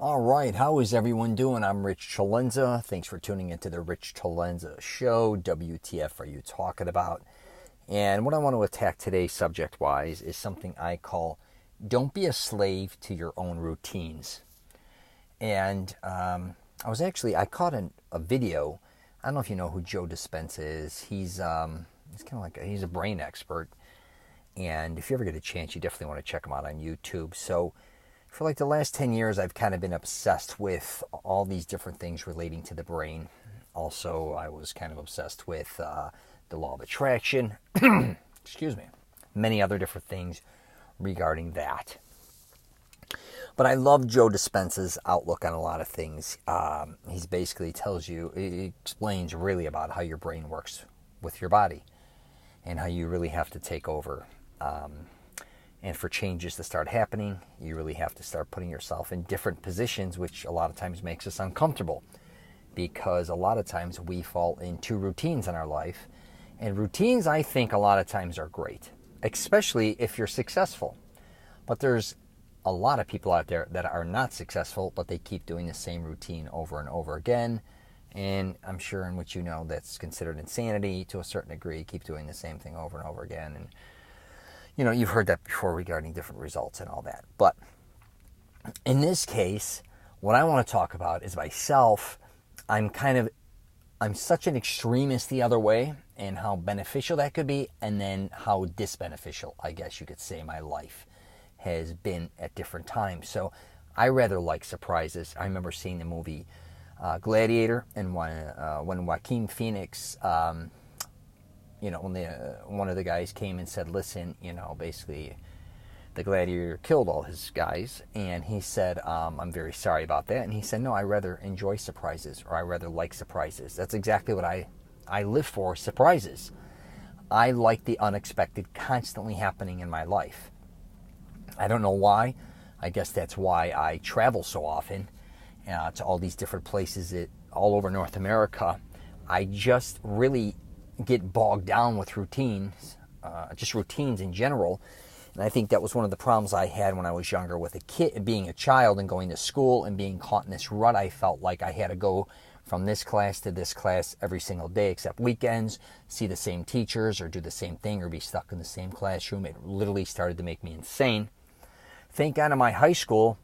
All right, how is everyone doing? I'm Rich CELENZA. Thanks for tuning into the Rich CELENZA show. WTF are you talking about? And what I want to attack today, subject-wise, is something I call "Don't be a slave to your own routines." And I caught a video. I don't know if you know who Joe Dispenza is. He's kind of like he's a brain expert. And if you ever get a chance, you definitely want to check him out on YouTube. So for like the last 10 years, I've kind of been obsessed with all these different things relating to the brain. Also, I was kind of obsessed with the law of attraction. Excuse me. Many other different things regarding that. But I love Joe Dispenza's outlook on a lot of things. He basically he explains really about how your brain works with your body and how you really have to take over. And for changes to start happening, you really have to start putting yourself in different positions, which a lot of times makes us uncomfortable. Because a lot of times we fall into routines in our life. And routines, I think, a lot of times are great, especially if you're successful. But there's a lot of people out there that are not successful, but they keep doing the same routine over and over again. And I'm sure in which you know that's considered insanity to a certain degree, keep doing the same thing over and over again. And you know, you've heard that before regarding different results and all that. But in this case, what I want to talk about is myself. I'm such an extremist the other way, and how beneficial that could be, and then how disbeneficial, I guess you could say, my life has been at different times. So I rather like surprises. I remember seeing the movie Gladiator, and when Joaquin Phoenix... when one of the guys came and said, listen, basically the gladiator killed all his guys. And he said, I'm very sorry about that. And he said, no, I rather enjoy surprises, or I rather like surprises. That's exactly what I live for, surprises. I like the unexpected constantly happening in my life. I don't know why. I guess that's why I travel so often to all these different places all over North America. I just really get bogged down with routines, just routines in general. And I think that was one of the problems I had when I was younger with being a child and going to school and being caught in this rut. I felt like I had to go from this class to this class every single day except weekends, see the same teachers or do the same thing or be stuck in the same classroom. It literally started to make me insane. Thank God in my high school,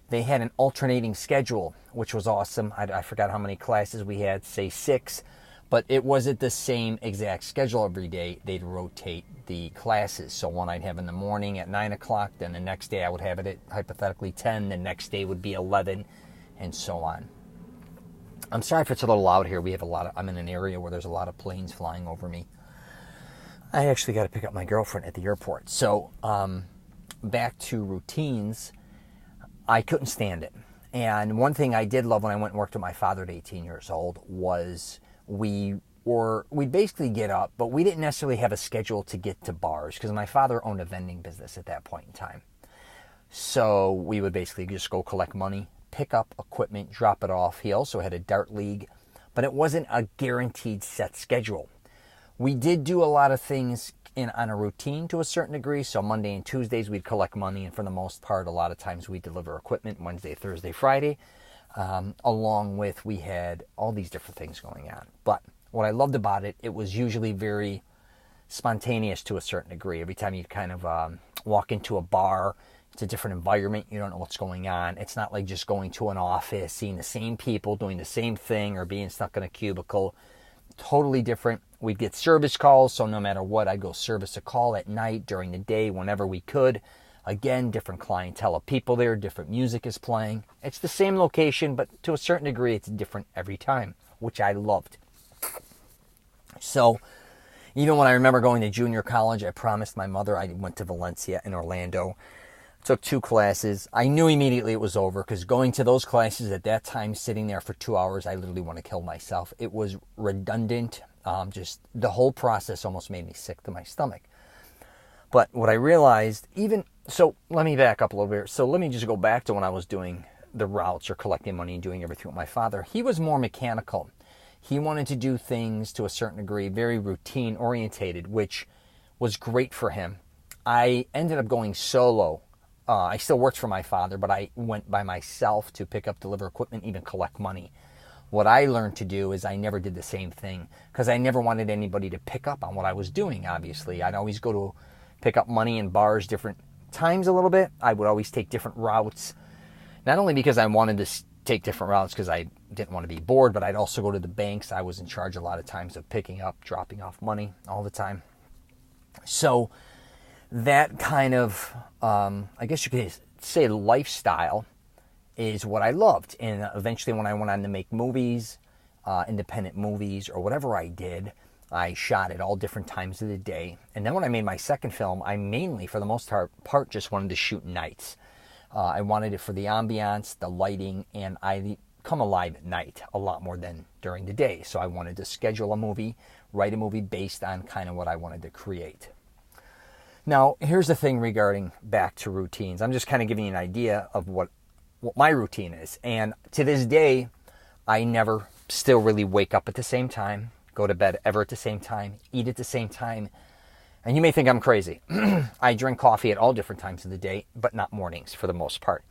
they had an alternating schedule, which was awesome. I forgot how many classes we had, say 6. But it wasn't the same exact schedule every day. They'd rotate the classes. So one I'd have in the morning at 9 o'clock. Then the next day I would have it at hypothetically 10. The next day would be 11, and so on. I'm sorry if it's a little loud here. I'm in an area where there's a lot of planes flying over me. I actually got to pick up my girlfriend at the airport. So back to routines. I couldn't stand it. And one thing I did love when I went and worked with my father at 18 years old was... we'd basically get up, but we didn't necessarily have a schedule to get to bars because my father owned a vending business at that point in time. So we would basically just go collect money, pick up equipment, drop it off. He also had a dart league, but it wasn't a guaranteed set schedule. We did do a lot of things on a routine to a certain degree. So Monday and Tuesdays we'd collect money, and for the most part, a lot of times we'd deliver equipment Wednesday, Thursday, Friday. Along with we had all these different things going on. But what I loved about it, it was usually very spontaneous to a certain degree. Every time you kind of walk into a bar, it's a different environment. You don't know what's going on. It's not like just going to an office, seeing the same people, doing the same thing, or being stuck in a cubicle. Totally different. We'd get service calls, so no matter what, I'd go service a call at night, during the day, whenever we could. Again, different clientele of people there, different music is playing. It's the same location, but to a certain degree, it's different every time, which I loved. So, even when I remember going to junior college, I promised my mother I went to Valencia in Orlando. Took 2 classes. I knew immediately it was over because going to those classes at that time, sitting there for 2 hours, I literally want to kill myself. It was redundant. Just the whole process almost made me sick to my stomach. But what I realized, so let me back up a little bit. So let me just go back to when I was doing the routes or collecting money and doing everything with my father. He was more mechanical. He wanted to do things to a certain degree, very routine orientated, which was great for him. I ended up going solo I still worked for my father, but I went by myself to pick up, deliver equipment, even collect money. What I learned to do is I never did the same thing because I never wanted anybody to pick up on what I was doing, obviously. I'd always go to pick up money in bars different times a little bit. I would always take different routes, not only because I wanted to take different routes because I didn't want to be bored, but I'd also go to the banks. I was in charge a lot of times of picking up, dropping off money all the time. So that kind of, I guess you could say lifestyle is what I loved. And eventually when I went on to make movies, independent movies or whatever I did, I shot at all different times of the day. And then when I made my second film, I mainly, for the most part, just wanted to shoot nights. I wanted it for the ambiance, the lighting, and I come alive at night a lot more than during the day. So I wanted to schedule a movie, write a movie based on kind of what I wanted to create. Now, here's the thing regarding back to routines. I'm just kind of giving you an idea of what my routine is. And to this day, I never still really wake up at the same time, go to bed ever at the same time, eat at the same time. And you may think I'm crazy. I drink coffee at all different times of the day, but not mornings for the most part.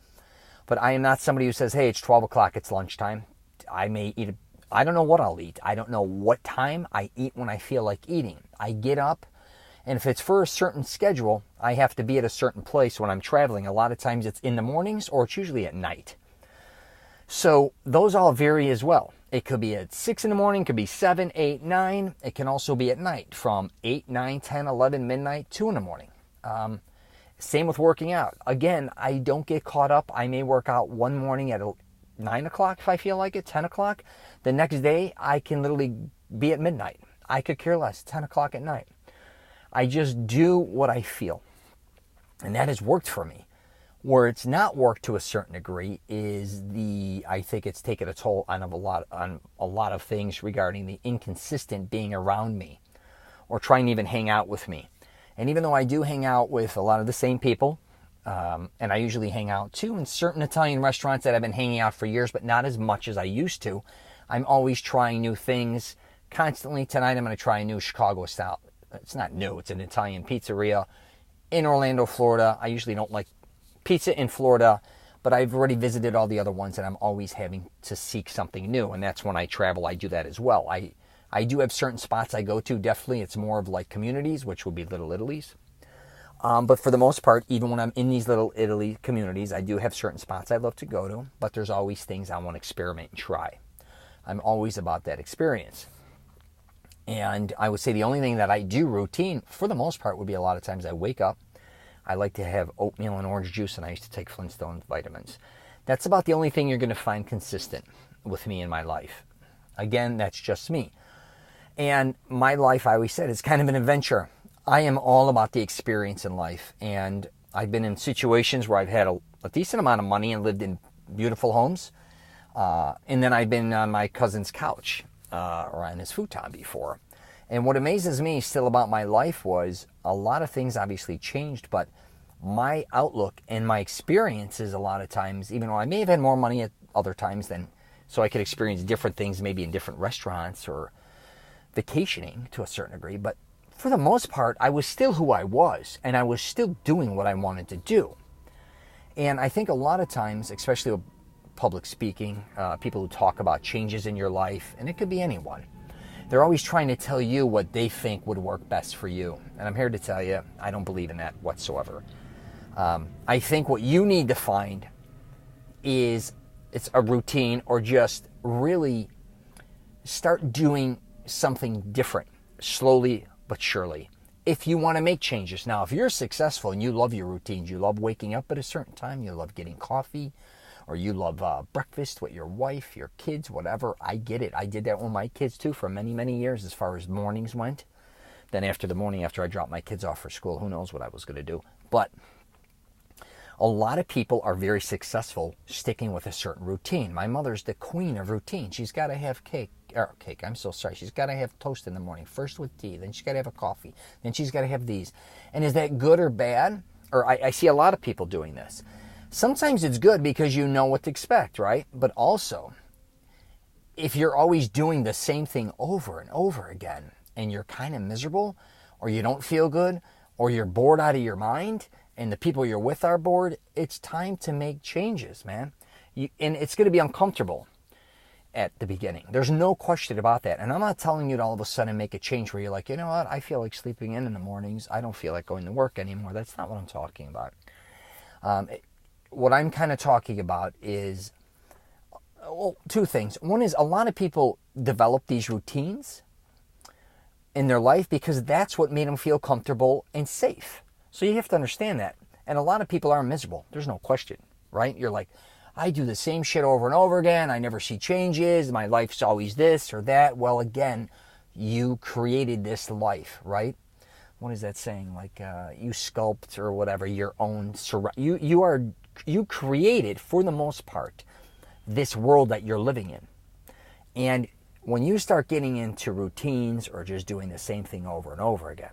But I am not somebody who says, hey, it's 12 o'clock, it's lunchtime. I may eat, I don't know what I'll eat. I don't know what time. I eat when I feel like eating. I get up, and if it's for a certain schedule, I have to be at a certain place when I'm traveling. A lot of times it's in the mornings or it's usually at night. So those all vary as well. It could be at 6 in the morning, could be 7, 8, 9. It can also be at night from 8, 9, 10, 11, midnight, 2 in the morning. Same with working out. Again, I don't get caught up. I may work out one morning at 9 o'clock if I feel like it, 10 o'clock. The next day, I can literally be at midnight. I could care less, 10 o'clock at night. I just do what I feel. And that has worked for me. Where it's not worked to a certain degree is I think it's taken a toll on a lot of things regarding the inconsistent being around me or trying to even hang out with me. And even though I do hang out with a lot of the same people, and I usually hang out too in certain Italian restaurants that I've been hanging out for years, but not as much as I used to, I'm always trying new things constantly. Tonight I'm going to try a new Chicago style. It's not new. It's an Italian pizzeria in Orlando, Florida. I usually don't like pizza in Florida, but I've already visited all the other ones, and I'm always having to seek something new. And that's when I travel, I do that as well. I do have certain spots I go to. Definitely, it's more of like communities, which will be Little Italy's. But for the most part, even when I'm in these Little Italy communities, I do have certain spots I love to go to, but there's always things I want to experiment and try. I'm always about that experience. And I would say the only thing that I do routine, for the most part, would be a lot of times I wake up. I like to have oatmeal and orange juice, and I used to take Flintstone vitamins. That's about the only thing you're going to find consistent with me in my life. Again, that's just me. And my life, I always said, is kind of an adventure. I am all about the experience in life. And I've been in situations where I've had a decent amount of money and lived in beautiful homes. And then I've been on my cousin's couch or on his futon before. And what amazes me still about my life was a lot of things obviously changed, but my outlook and my experiences a lot of times, even though I may have had more money at other times than, so I could experience different things maybe in different restaurants or vacationing to a certain degree, but for the most part, I was still who I was, and I was still doing what I wanted to do. And I think a lot of times, especially with public speaking, people who talk about changes in your life, and it could be anyone, they're always trying to tell you what they think would work best for you. And I'm here to tell you, I don't believe in that whatsoever. I think what you need to find is it's a routine, or just really start doing something different, slowly but surely, if you want to make changes. Now, if you're successful and you love your routines, you love waking up at a certain time, you love getting coffee, or you love breakfast with your wife, your kids, whatever, I get it. I did that with my kids too for many, many years as far as mornings went. Then after the morning, after I dropped my kids off for school, who knows what I was going to do. But a lot of people are very successful sticking with a certain routine. My mother's the queen of routine. She's got to have she's got to have toast in the morning, first with tea, then she's got to have a coffee, then she's got to have these. And is that good or bad? Or I see a lot of people doing this. Sometimes it's good because you know what to expect, right? But also, if you're always doing the same thing over and over again, and you're kind of miserable, or you don't feel good, or you're bored out of your mind, and the people you're with are bored, it's time to make changes, man. And it's going to be uncomfortable at the beginning. There's no question about that. And I'm not telling you to all of a sudden make a change where you're like, you know what, I feel like sleeping in the mornings. I don't feel like going to work anymore. That's not what I'm talking about. What I'm kind of talking about is, well, two things. One is a lot of people develop these routines in their life because that's what made them feel comfortable and safe. So you have to understand that. And a lot of people are miserable. There's no question, right? You're like, I do the same shit over and over again. I never see changes. My life's always this or that. Well, again, you created this life, right? What is that saying? Like you sculpt or whatever your own. You created, for the most part, this world that you're living in. And when you start getting into routines or just doing the same thing over and over again,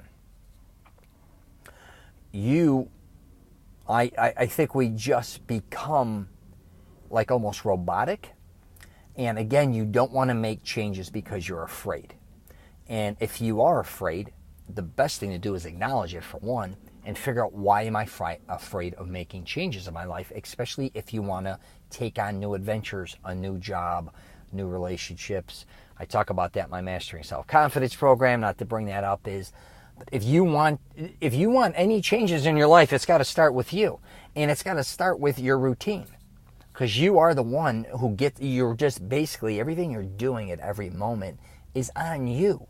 I think we just become like almost robotic. And again, you don't want to make changes because you're afraid. And if you are afraid, the best thing to do is acknowledge it, for one, and figure out, why am I afraid of making changes in my life, especially if you want to take on new adventures, a new job, new relationships. I talk about that in my Mastering Self-Confidence program. Not to bring that up, is if you want any changes in your life, it's got to start with you. And it's got to start with your routine. Because you are the one who you're just basically, everything you're doing at every moment is on you.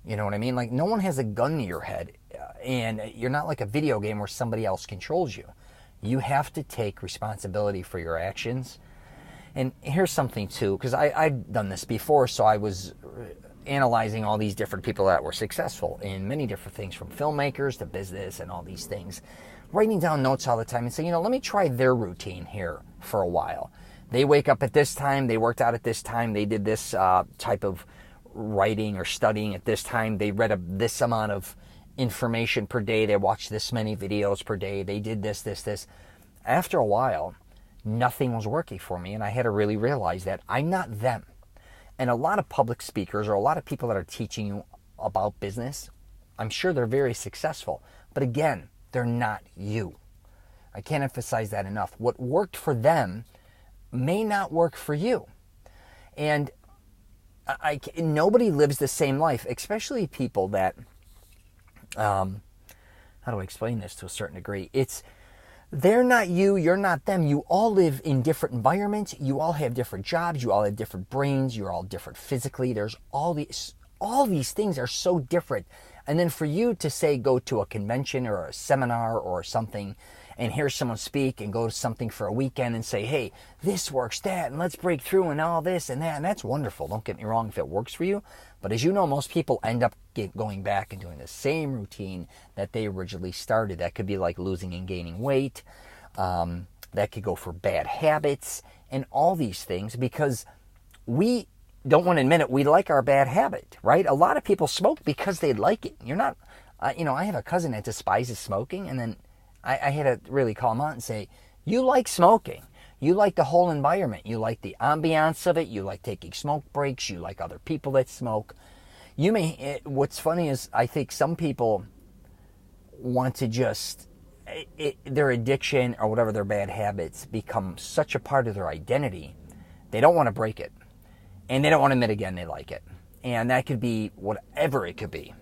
You know what I mean? Like, no one has a gun to your head, and you're not like a video game where somebody else controls you. You have to take responsibility for your actions. And here's something too, because I've done this before, so I was analyzing all these different people that were successful in many different things, from filmmakers to business and all these things. Writing down notes all the time and saying, let me try their routine here for a while. They wake up at this time, they worked out at this time, they did this type of writing or studying at this time, they read this amount of information per day, they watched this many videos per day, they did this. After a while, nothing was working for me, and I had to really realize that I'm not them. And a lot of public speakers or a lot of people that are teaching you about business, I'm sure they're very successful. But again, they're not you. I can't emphasize that enough. What worked for them may not work for you. And nobody lives the same life, especially people that, how do I explain this to a certain degree? They're not you, you're not them. You all live in different environments. You all have different jobs. You all have different brains. You're all different physically. There's all these things are so different. And then for you to say, go to a convention or a seminar or something and hear someone speak, and go to something for a weekend and say, hey, this works, that, and let's break through and all this and that. And that's wonderful. Don't get me wrong if it works for you. But as you know, most people end up going back and doing the same routine that they originally started. That could be like losing and gaining weight. That could go for bad habits and all these things, because we don't want to admit it. We like our bad habit, right? A lot of people smoke because they like it. You're not, I have a cousin that despises smoking, and then I had to really call him out and say, you like smoking. You like the whole environment. You like the ambiance of it. You like taking smoke breaks. You like other people that smoke. What's funny is I think some people want to just, their addiction or whatever, their bad habits become such a part of their identity, they don't want to break it. And they don't want to admit again they like it. And that could be whatever it could be.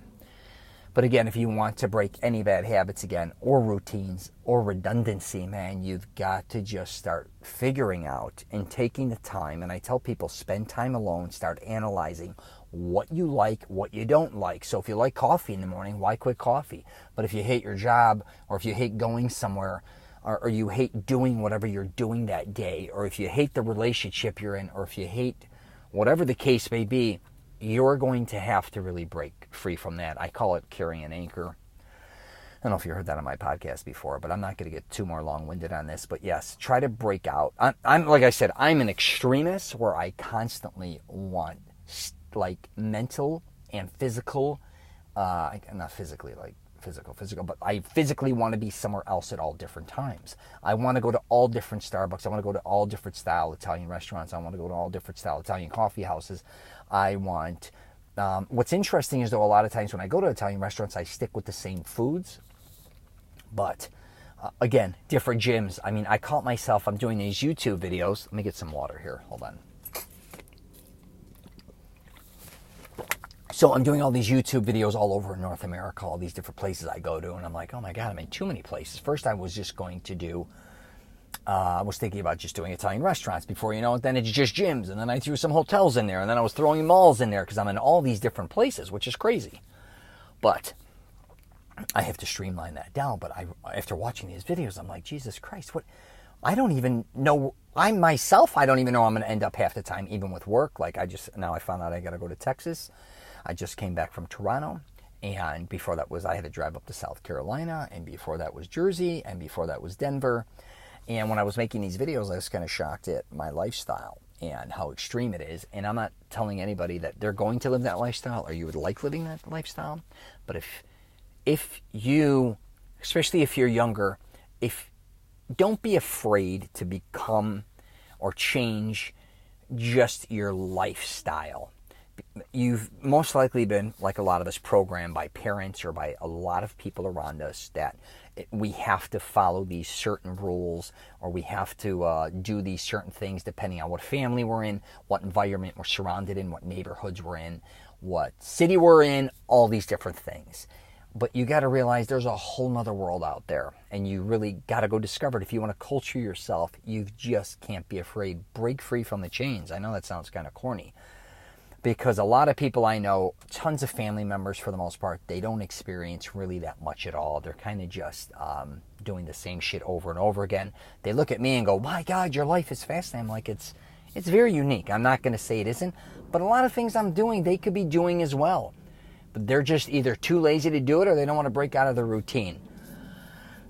But again, if you want to break any bad habits again, or routines, or redundancy, man, you've got to just start figuring out and taking the time. And I tell people, spend time alone, start analyzing what you like, what you don't like. So if you like coffee in the morning, why quit coffee? But if you hate your job, or if you hate going somewhere, or you hate doing whatever you're doing that day, or if you hate the relationship you're in, or if you hate whatever the case may be, you're going to have to really break free from that. I call it carrying an anchor. I don't know if you heard that on my podcast before, but I'm not going to get too more long-winded on this. But yes, try to break out. I'm like I said, I'm an extremist where I constantly want like mental and physical, not physically like physical, but I physically want to be somewhere else at all different times. I want to go to all different Starbucks. I want to go to all different style Italian restaurants. I want to go to all different style Italian coffee houses. I want, what's interesting is though, a lot of times when I go to Italian restaurants, I stick with the same foods, but Again, different gyms. I mean, I caught myself, I'm doing these YouTube videos. Let me get some water here. Hold on. So I'm doing all these YouTube videos all over North America, all these different places I go to, and I'm like, oh my God, I'm in too many places. First, I was just going to do, I was thinking about just doing Italian restaurants. Before you know it, then it's just gyms, and then I threw some hotels in there, and then I was throwing malls in there because I'm in all these different places, which is crazy. But I have to streamline that down. But after watching these videos, I'm like, Jesus Christ, what? I don't even know. I myself, I don't even know I'm going to end up half the time, even with work. Like now I found out I got to go to Texas. I just came back from Toronto. And before that I had to drive up to South Carolina. And before that was Jersey. And before that was Denver. And when I was making these videos, I was kind of shocked at my lifestyle and how extreme it is. And I'm not telling anybody that they're going to live that lifestyle or you would like living that lifestyle. But if you, especially if you're younger, don't be afraid to become or change just your lifestyle. You've most likely been, like a lot of us, programmed by parents or by a lot of people around us that we have to follow these certain rules or we have to do these certain things depending on what family we're in, what environment we're surrounded in, what neighborhoods we're in, what city we're in, all these different things. But you got to realize there's a whole nother world out there, and you really got to go discover it. If you want to culture yourself, you just can't be afraid. Break free from the chains. I know that sounds kind of corny, because a lot of people I know, tons of family members for the most part, they don't experience really that much at all. They're kind of just doing the same shit over and over again. They look at me and go, my God, your life is fascinating. I'm like, it's very unique. I'm not going to say it isn't, but a lot of things I'm doing, they could be doing as well. But they're just either too lazy to do it or they don't want to break out of the routine.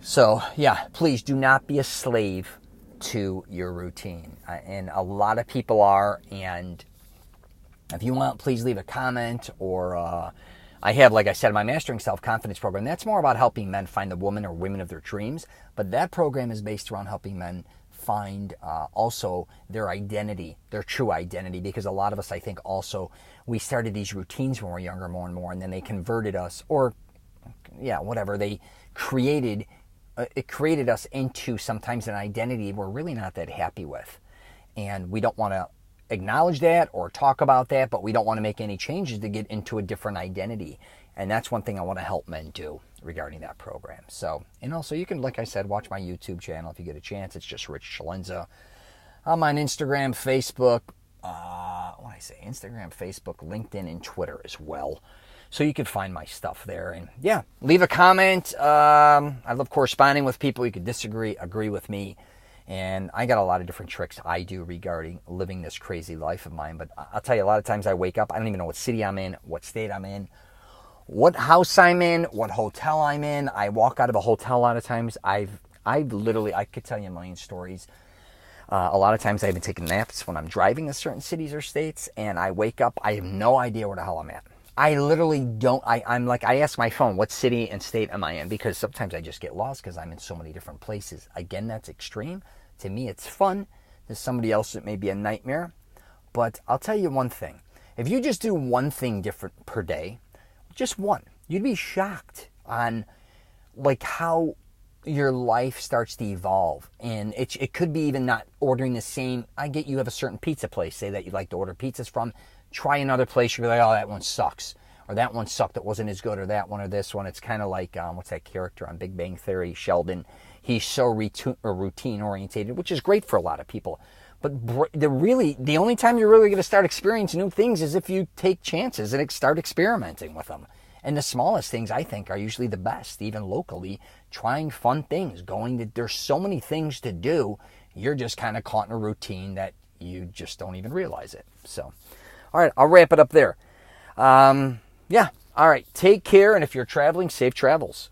So, yeah, please do not be a slave to your routine. And a lot of people are. And if you want, please leave a comment. Or I have, like I said, my Mastering Self-Confidence program. That's more about helping men find the woman or women of their dreams. But that program is based around helping men find also their identity, their true identity. Because a lot of us, I think, also, we started these routines when we were younger more and more, and then they converted us, or, yeah, whatever. They created, it created us into sometimes an identity we're really not that happy with. And we don't want to acknowledge that or talk about that, but we don't want to make any changes to get into a different identity. And that's one thing I want to help men do regarding that program. So, and also you can, like I said, watch my YouTube channel if you get a chance. It's just Rich CELENZA. I'm on Instagram, Facebook, Instagram, Facebook, LinkedIn, and Twitter as well. So you can find my stuff there. And yeah, leave a comment. I love corresponding with people. You could disagree, agree with me. And I got a lot of different tricks I do regarding living this crazy life of mine. But I'll tell you, a lot of times I wake up, I don't even know what city I'm in, what state I'm in, what house I'm in, what hotel I'm in. I walk out of a hotel a lot of times. I could tell you a million stories. A lot of times I even take naps when I'm driving to certain cities or states, and I wake up, I have no idea where the hell I'm at. I literally don't, I'm like, I ask my phone, what city and state am I in? Because sometimes I just get lost because I'm in so many different places. Again, that's extreme. To me, it's fun. To somebody else, it may be a nightmare. But I'll tell you one thing. If you just do one thing different per day, just one, you'd be shocked on like how your life starts to evolve. And it could be even not ordering the same. I get you have a certain pizza place, say that you'd like to order pizzas from. Try another place, you'll be like, oh, that one sucks. Or that one sucked, it wasn't as good, or that one or this one. It's kind of like, what's that character on Big Bang Theory, Sheldon? He's so routine orientated, which is great for a lot of people. But the only time you're really going to start experiencing new things is if you take chances and start experimenting with them. And the smallest things, I think, are usually the best, even locally, trying fun things, there's so many things to do, you're just kind of caught in a routine that you just don't even realize it. So, all right, I'll wrap it up there. Yeah, all right, take care, and if you're traveling, safe travels.